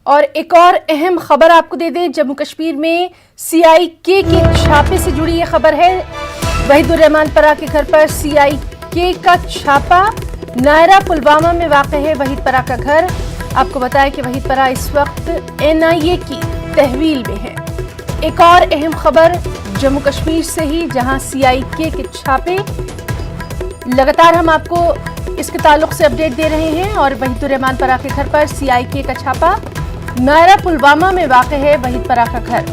और एक और अहम खबर आपको दे दें, जम्मू कश्मीर में CIK के छापे से जुड़ी ये खबर है। वहीदुर्रहमान परा के घर पर CIK का छापा। नायरा पुलवामा में वाक़ है वहीद परा का घर। आपको बताया कि वहीद परा इस वक्त NIA की तहवील में है। एक और अहम खबर जम्मू कश्मीर से ही, जहां CIK के छापे लगातार हम आपको इसके ताल्लुक से अपडेट दे रहे हैं। और वहीदुर्रहमान परा के घर पर CIK का छापा। नायरा पुलवामा में वाक़ है वहीद परा का घर।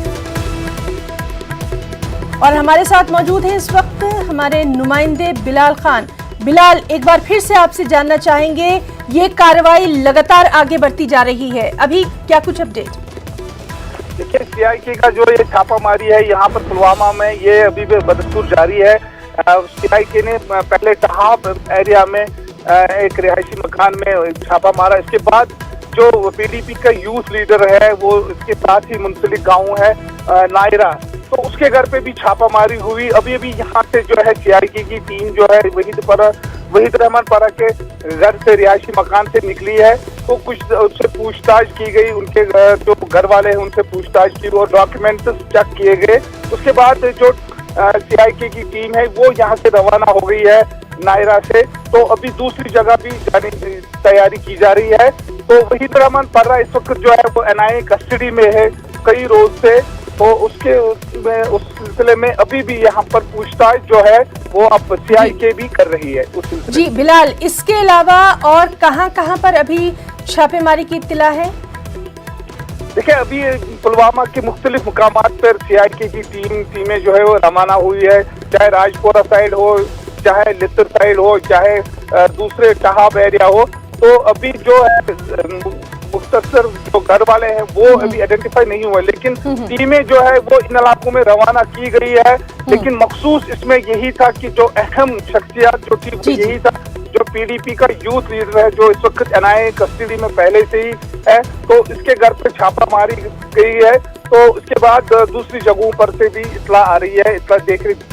और हमारे साथ मौजूद हैं इस वक्त हमारे नुमाइंदे बिलाल खान। बिलाल, एक बार फिर से आपसे जानना चाहेंगे, ये कार्रवाई लगातार आगे बढ़ती जा रही है, अभी क्या कुछ अपडेट? देखिए, CIK का जो ये छापामारी है यहाँ पर पुलवामा में, ये अभी भी बदस्तूर जारी है। CIK ने पहले टहाब एरिया में एक रिहायशी मकान में छापा मारा। इसके बाद जो PDP का यूथ लीडर है, वो इसके साथ ही मुंसलिक गांव है नायरा, तो उसके घर पे भी छापामारी हुई। अभी अभी यहाँ से जो है CIK की टीम जो है वहीदुर्रहमान परा के घर से, रिहायशी मकान से निकली है। तो कुछ उससे पूछताछ की गई, उनके जो घर वाले हैं उनसे पूछताछ की और डॉक्यूमेंट्स चेक किए गए। उसके बाद जो CIK की टीम है वो यहाँ से रवाना हो गई है नायरा से। तो अभी दूसरी जगह भी जाने की तैयारी की जा रही है। तो वहीदुर्रहमान परा इस वक्त जो है वो NIA कस्टडी में है कई रोज से। तो उस सिलसिले में अभी भी यहाँ पर पूछताछ जो है वो अब CIK भी कर रही है उस सिलसिले। जी बिलाल, इसके अलावा और कहां पर अभी छापेमारी की इत्तिला है? देखिए, अभी पुलवामा के मुख्तलिफ मुकामात पर CIK की टीमें जो है वो रवाना हुई है। चाहे राजपोरा साइड हो, चाहे लितर साइड हो, चाहे दूसरे टहाब एरिया हो। तो अभी जो है मुख्तसर जो घर वाले हैं वो अभी आइडेंटिफाई नहीं हुए, लेकिन टीमें जो है वो इन इलाकों में रवाना की गई है। लेकिन मखसूस इसमें यही था कि जो अहम शख्सियत जो थी वो यही था, जो PDP का यूथ लीडर है जो इस वक्त NIA कस्टडी में पहले से ही है, तो इसके घर पे छापा मारी गई है। तो इसके बाद दूसरी जगहों पर से भी इत्तला आ रही है।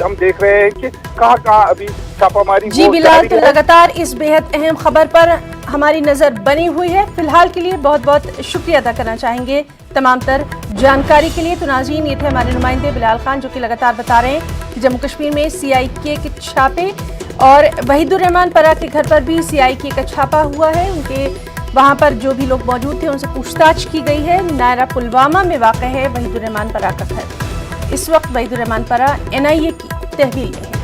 हम देख रहे हैं कि कहाँ अभी छापामारी। जी बिलाल, तो लगातार इस बेहद अहम खबर पर हमारी नजर बनी हुई है। फिलहाल के लिए बहुत बहुत शुक्रिया अदा करना चाहेंगे तमाम तर जानकारी के लिए। तो नाज़रीन, ये थे हमारे नुमाइंदे बिलाल खान, जो कि लगातार बता रहे हैं कि जम्मू कश्मीर में CIK के छापे और वहीदुर्रहमान परा के घर पर भी CIK का छापा हुआ है। उनके वहां पर जो भी लोग मौजूद थे उनसे पूछताछ की गई है। नायरा पुलवामा में वाक़ है वहीदुर्रहमान परा का घर। इस वक्त वहीदुर्रहमान परा NIA की तहवील में है।